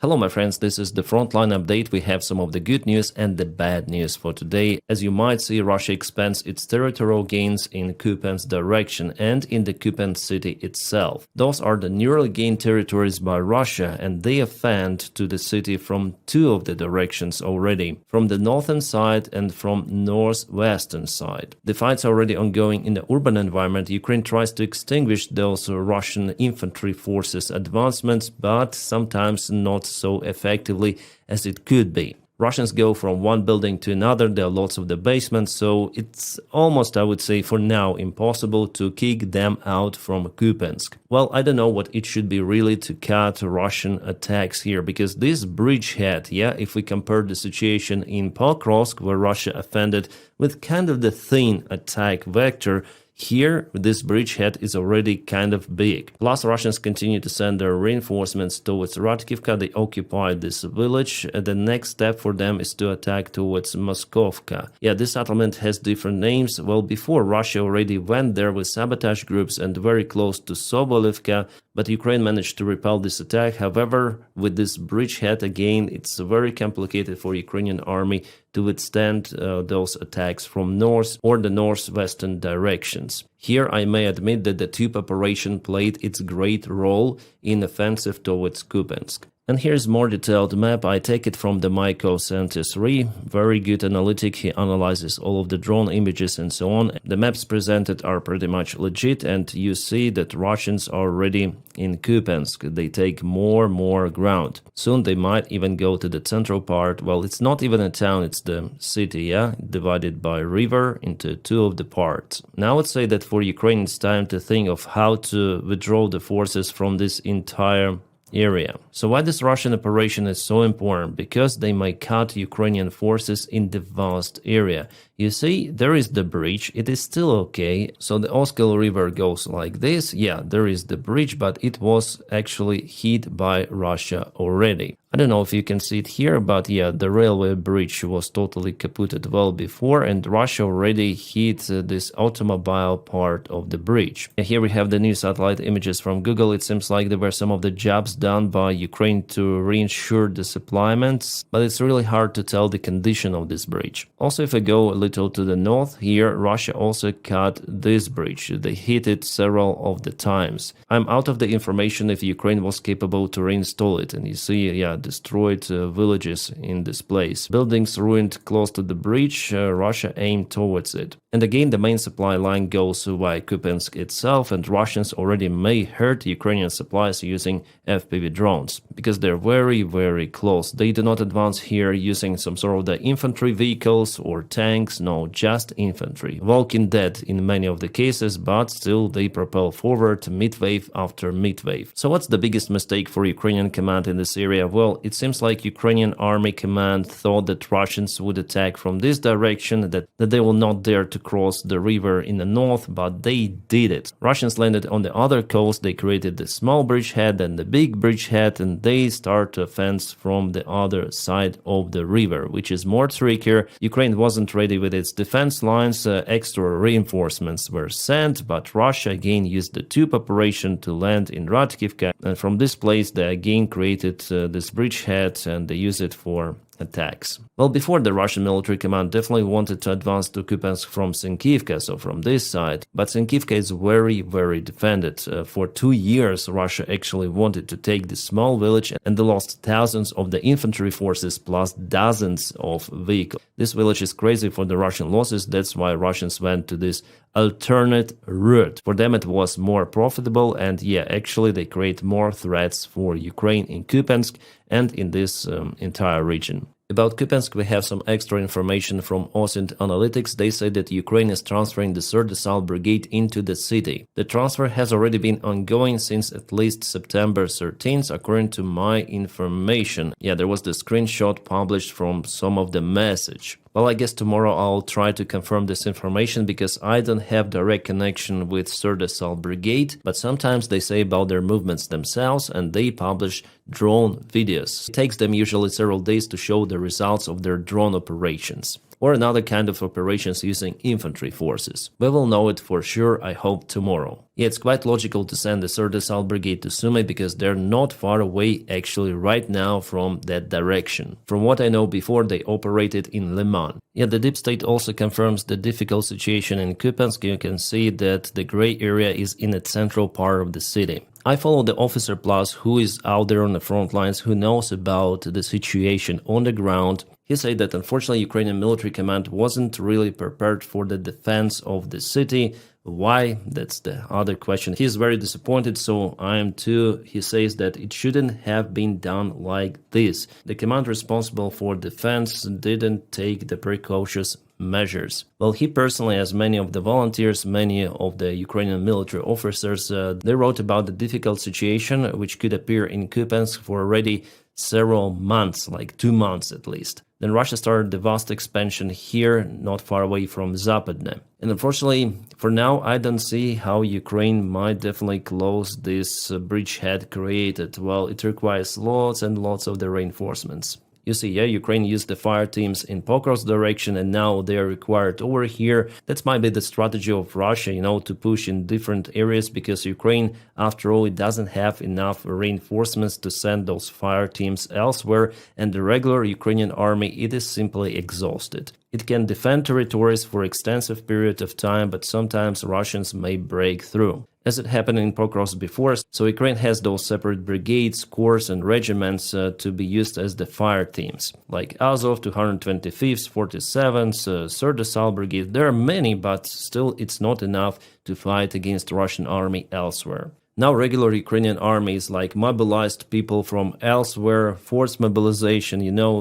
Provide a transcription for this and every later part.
Hello my friends, this is the Frontline update. We have some of the good news and the bad news for today. As you might see, Russia expands its territorial gains in Kupyansk direction and in the Kupyansk city itself. Those are the newly gained territories by Russia, and they offend to the city from two of the directions already, from the northern side and from northwestern side. The fights are already ongoing in the urban environment. Ukraine tries to extinguish those Russian infantry forces' advancements, but sometimes not so effectively as it could be. Russians go from one building to another, there are lots of the basements, so it's almost, I would say, for now impossible to kick them out from Kupyansk. Well, I don't know what it should be really to cut Russian attacks here, because this bridgehead, if we compare the situation in Pocrovsk, where Russia offended with kind of the thin attack vector, here, this bridgehead is already kind of big. Plus, Russians continue to send their reinforcements towards Radkivka. They occupy this village. The next step for them is to attack towards Moskovka. This settlement has different names. Well, before Russia already went there with sabotage groups and very close to Sobolevka, but Ukraine managed to repel this attack. However, with this bridgehead again, it's very complicated for Ukrainian army to withstand those attacks from north or the northwestern directions. Here I may admit that the tube operation played its great role in offensive towards Kupyansk. And here's more detailed map. I take it from the Myko Center 3. Very good analytic. He analyzes all of the drone images and so on. The maps presented are pretty much legit, and you see that Russians are already in Kupyansk. They take more ground. Soon they might even go to the central part. Well, it's not even a town, it's the city, divided by river into two of the parts. Now I would say that for Ukraine it's time to think of how to withdraw the forces from this entire area. So why this Russian operation is so important? Because they may cut Ukrainian forces in the vast area. You see, there is the bridge, it is still okay. So the Oskil River goes like this. There is the bridge, but it was actually hit by Russia already. I don't know if you can see it here, but the railway bridge was totally kaputted well before, and Russia already hit this automobile part of the bridge. Here we have the new satellite images from Google. It seems like there were some of the jobs done by Ukraine to reinsure the supplements, but it's really hard to tell the condition of this bridge. Also, if I go a little to the north, here Russia also cut this bridge. They hit it several of the times. I'm out of the information if Ukraine was capable to reinstall it, and you see, destroyed villages in this place. Buildings ruined close to the bridge, Russia aimed towards it. And again, the main supply line goes via Kupyansk itself, and Russians already may hurt Ukrainian supplies using FPV drones, because they're very close. They do not advance here using some sort of the infantry vehicles or tanks, no, just infantry. Walking dead in many of the cases, but still they propel forward mid-wave after mid-wave. So what's the biggest mistake for Ukrainian command in this area? Well, it seems like Ukrainian army command thought that Russians would attack from this direction, that they will not dare to cross the river in the north, but they did it. Russians landed on the other coast, they created the small bridgehead and the big bridgehead, and they start to offense from the other side of the river, which is more trickier. Ukraine wasn't ready with its defense lines, extra reinforcements were sent, but Russia again used the tube operation to land in Radkivka, and from this place they again created this bridgehead and they use it for attacks. Well, before the Russian military command definitely wanted to advance to Kupyansk from Sinkivka, so from this side, but Sinkivka is very defended. For 2 years Russia actually wanted to take this small village, and they lost thousands of the infantry forces plus dozens of vehicles. This village is crazy for the Russian losses, that's why Russians went to this alternate route. For them it was more profitable, and actually they create more threats for Ukraine in Kupyansk and in this entire region. About Kupyansk, we have some extra information from OSINT Analytics. They say that Ukraine is transferring the 3rd Assault Brigade into the city. The transfer has already been ongoing since at least September 13th, according to my information. There was the screenshot published from some of the message. Well, I guess tomorrow I'll try to confirm this information, because I don't have direct connection with 3rd Assault Brigade, but sometimes they say about their movements themselves and they publish drone videos. It takes them usually several days to show the results of their drone operations. or another kind of operations using infantry forces. We will know it for sure, I hope, tomorrow. Yeah, it's quite logical to send the 3rd Assault Brigade to Sumi because they're not far away actually right now from that direction. From what I know before, they operated in Liman. Yeah, the deep state also confirms the difficult situation in Kupyansk. You can see that the gray area is in the central part of the city. I follow the Officer Plus who is out there on the front lines, who knows about the situation on the ground. He said that unfortunately Ukrainian military command wasn't really prepared for the defense of the city. Why? That's the other question. He's very disappointed, so I am too. He says that it shouldn't have been done like this. The command responsible for defense didn't take the precautious measures. Well, he personally, as many of the volunteers, many of the Ukrainian military officers, they wrote about the difficult situation which could appear in Kupyansk for already several months, like 2 months at least. Then Russia started the vast expansion here, not far away from Zapadne. And unfortunately, for now, I don't see how Ukraine might definitely close this bridgehead created. Well, it requires lots and lots of the reinforcements. You see, yeah, Ukraine used the fire teams in Pocrovsk direction and now they are required over here. That might be the strategy of Russia, to push in different areas because Ukraine, after all, it doesn't have enough reinforcements to send those fire teams elsewhere, and the regular Ukrainian army, it is simply exhausted. It can defend territories for extensive period of time, but sometimes Russians may break through, as it happened in Pokrovsk before. So Ukraine has those separate brigades, corps and regiments to be used as the fire teams, like Azov, 225th, 47th, 3rd Assault Brigade. There are many, but still it's not enough to fight against Russian army elsewhere. Now regular Ukrainian armies, like mobilized people from elsewhere, forced mobilization,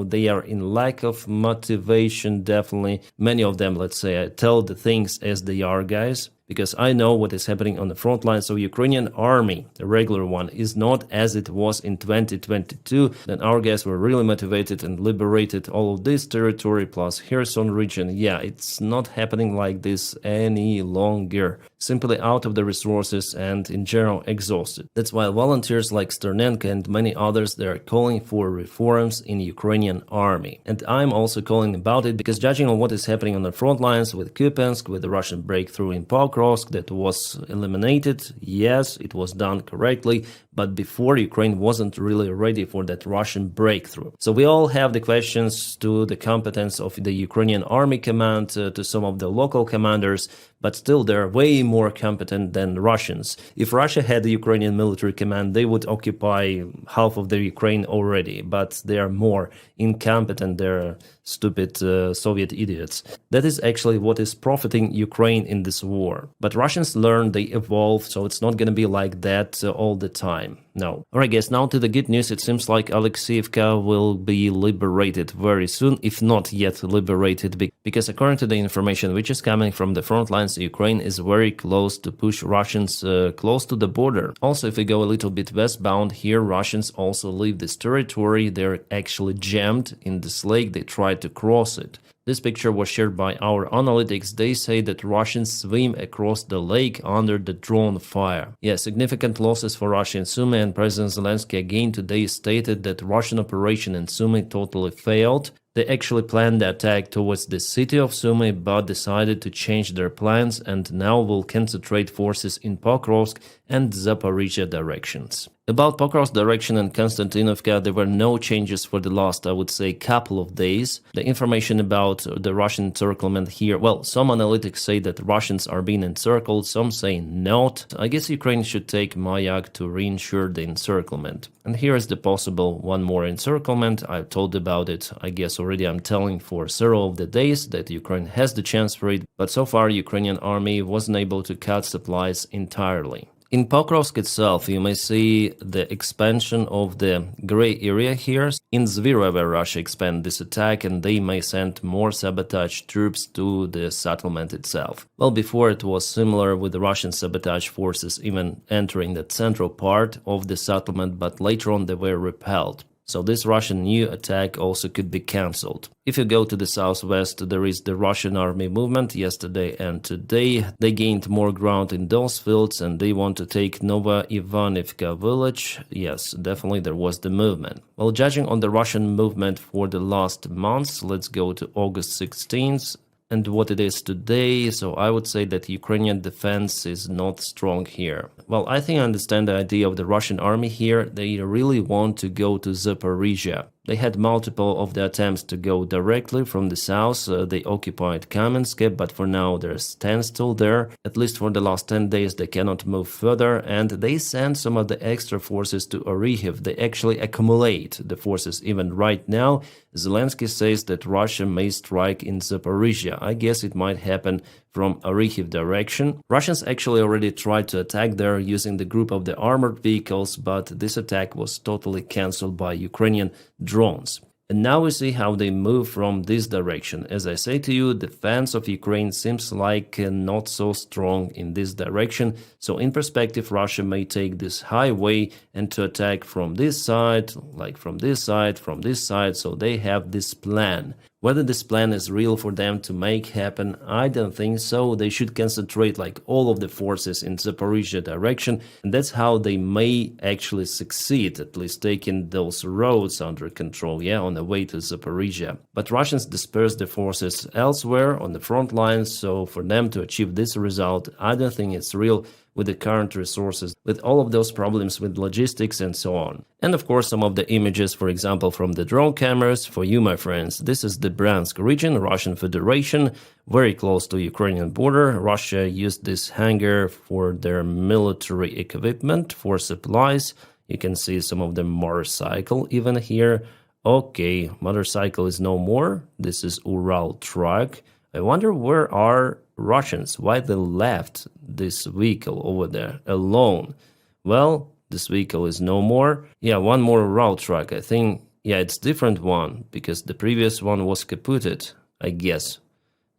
they are in lack of motivation, definitely. Many of them, let's say, tell the things as they are, guys. Because I know what is happening on the front line. So Ukrainian army, the regular one, is not as it was in 2022. Then our guys were really motivated and liberated all of this territory plus Kherson region. Yeah, it's not happening like this any longer. Simply out of the resources and in general exhausted. That's why volunteers like Sternenko and many others, they are calling for reforms in Ukrainian army. And I'm also calling about it because judging on what is happening on the front lines with Kupyansk, with the Russian breakthrough in Pocrovsk, that was eliminated. Yes, it was done correctly, but before Ukraine wasn't really ready for that Russian breakthrough. So we all have the questions to the competence of the Ukrainian army command, to some of the local commanders, but still they're way more competent than Russians. If Russia had the Ukrainian military command, they would occupy half of the Ukraine already, but they are more incompetent, they're stupid Soviet idiots. That is actually what is profiting Ukraine in this war. But Russians learn, they evolve, so it's not going to be like that all the time. No. Alright guys, now to the good news. It seems like Alexeyevka will be liberated very soon, if not yet liberated, because according to the information which is coming from the front lines, Ukraine is very close to push Russians close to the border. Also, if we go a little bit westbound here, Russians also leave this territory. They're actually jammed in this lake. They try to cross it. This picture was shared by our analytics. They say that Russians swim across the lake under the drone fire. Yeah, significant losses for Russia in Sumi, and President Zelensky again today stated that Russian operation in Sumi totally failed. They actually planned the attack towards the city of Sumi, but decided to change their plans and now will concentrate forces in Pocrovsk and Zaporizhzhia directions. About Pokrovsk direction and Konstantinovka, there were no changes for the last, I would say, couple of days. The information about the Russian encirclement here, well, some analytics say that Russians are being encircled, some say not. I guess Ukraine should take Mayak to reinsure the encirclement. And here is the possible one more encirclement. I've told about it, I guess already I'm telling for several of the days that Ukraine has the chance for it, but so far Ukrainian army wasn't able to cut supplies entirely. In Pokrovsk itself, you may see the expansion of the gray area here. In Zviro, where Russia expanded this attack, and they may send more sabotage troops to the settlement itself. Well, before it was similar with the Russian sabotage forces even entering the central part of the settlement, but later on they were repelled. So this Russian new attack also could be cancelled. If you go to the southwest, there is the Russian army movement yesterday and today. They gained more ground in those fields and they want to take Nova Ivanivka village. Yes, definitely there was the movement. Well, judging on the Russian movement for the last months, let's go to August 16th. And what it is today, so I would say that Ukrainian defense is not strong here. Well, I think I understand the idea of the Russian army here. They really want to go to Zaporizhzhia. They had multiple of the attempts to go directly from the south. They occupied Kamensk, but for now there's standstill there. At least for the last 10 days they cannot move further, and they send some of the extra forces to Orikhiv. They actually accumulate the forces even right now. Zelensky says that Russia may strike in Zaporizhzhia. I guess it might happen from Orikhiv direction. Russians actually already tried to attack there using the group of the armored vehicles, but this attack was totally cancelled by Ukrainian drones. And now we see how they move from this direction. As I say to you, the defense of Ukraine seems like not so strong in this direction. So in perspective, Russia may take this highway and to attack from this side, like from this side, from this side. So they have this plan. Whether this plan is real for them to make happen, I don't think so. They should concentrate like all of the forces in Zaporizhzhia direction, and that's how they may actually succeed, at least taking those roads under control, yeah, on the way to Zaporizhzhia. But Russians dispersed the forces elsewhere on the front lines, so for them to achieve this result, I don't think it's real with the current resources, with all of those problems with logistics and so on. And of course, some of the images, for example, from the drone cameras, for you, my friends. This is the Bryansk region, Russian Federation, very close to Ukrainian border. Russia used this hangar for their military equipment, for supplies. You can see some of the motorcycle even here. Okay, motorcycle is no more. This is Ural truck. I wonder where are Russians, why they left this vehicle over there alone. Well, this vehicle is no more. Yeah, one more Ural truck. I think, yeah, it's different one because the previous one was kaputted, I guess.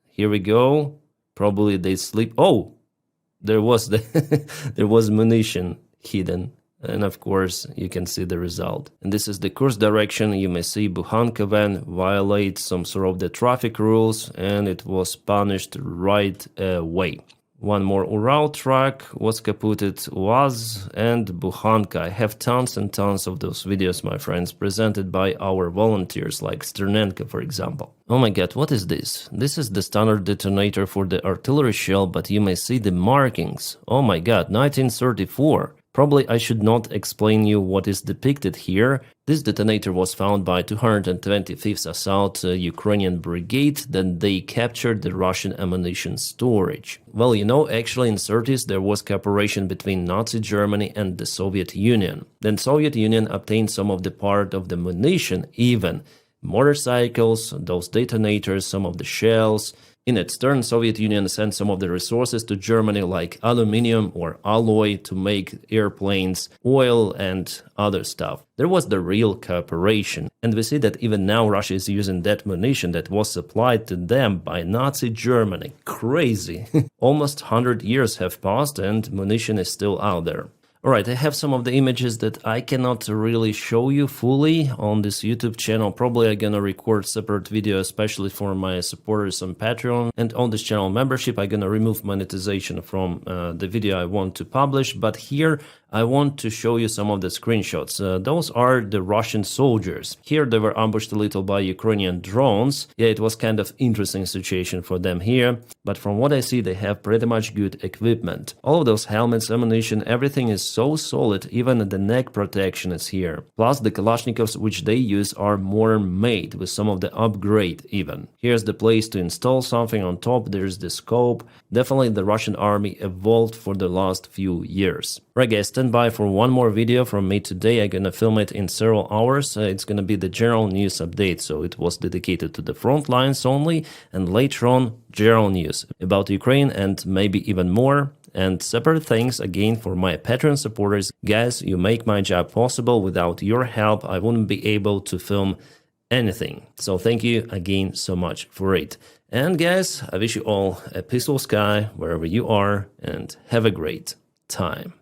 Here we go. Probably they sleep. Oh, there was there was munition hidden. And of course, you can see the result. And this is the course direction. You may see Bukhanka van violate some sort of the traffic rules, and it was punished right away. One more Ural truck was kaputted, UAZ and Bukhanka. I have tons and tons of those videos, my friends, presented by our volunteers like Sternenko, for example. Oh my god, what is this? This is the standard detonator for the artillery shell, but you may see the markings. Oh my god, 1934. Probably I should not explain you what is depicted here. This detonator was found by 225th Assault Ukrainian Brigade, then they captured the Russian ammunition storage. Well, you know, actually in 30s there was cooperation between Nazi Germany and the Soviet Union. Then Soviet Union obtained some of the part of the munition, even motorcycles, those detonators, some of the shells. In its turn, Soviet Union sent some of the resources to Germany like aluminium or alloy to make airplanes, oil and other stuff. There was the real cooperation. And we see that even now Russia is using that munition that was supplied to them by Nazi Germany. Crazy! Almost 100 years have passed and munition is still out there. Alright, I have some of the images that I cannot really show you fully on this YouTube channel. Probably I'm gonna record separate video, especially for my supporters on Patreon. And on this channel membership, I'm gonna remove monetization from the video I want to publish. But here, I want to show you some of the screenshots. Those are the Russian soldiers. Here they were ambushed a little by Ukrainian drones. Yeah, it was kind of interesting situation for them here. But from what I see, they have pretty much good equipment. All of those helmets, ammunition, everything is so solid, even the neck protection is here. Plus the Kalashnikovs which they use are more made with some of the upgrade even. Here's the place to install something on top, there's the scope. Definitely the Russian army evolved for the last few years. Right guys, stand by for one more video from me today. I'm gonna film it in several hours. It's gonna be the general news update, so it was dedicated to the front lines only, and later on general news about Ukraine and maybe even more. And separate thanks again for my Patreon supporters. Guys, you make my job possible. Without your help, I wouldn't be able to film anything. So thank you again so much for it. And guys, I wish you all a peaceful sky wherever you are and have a great time.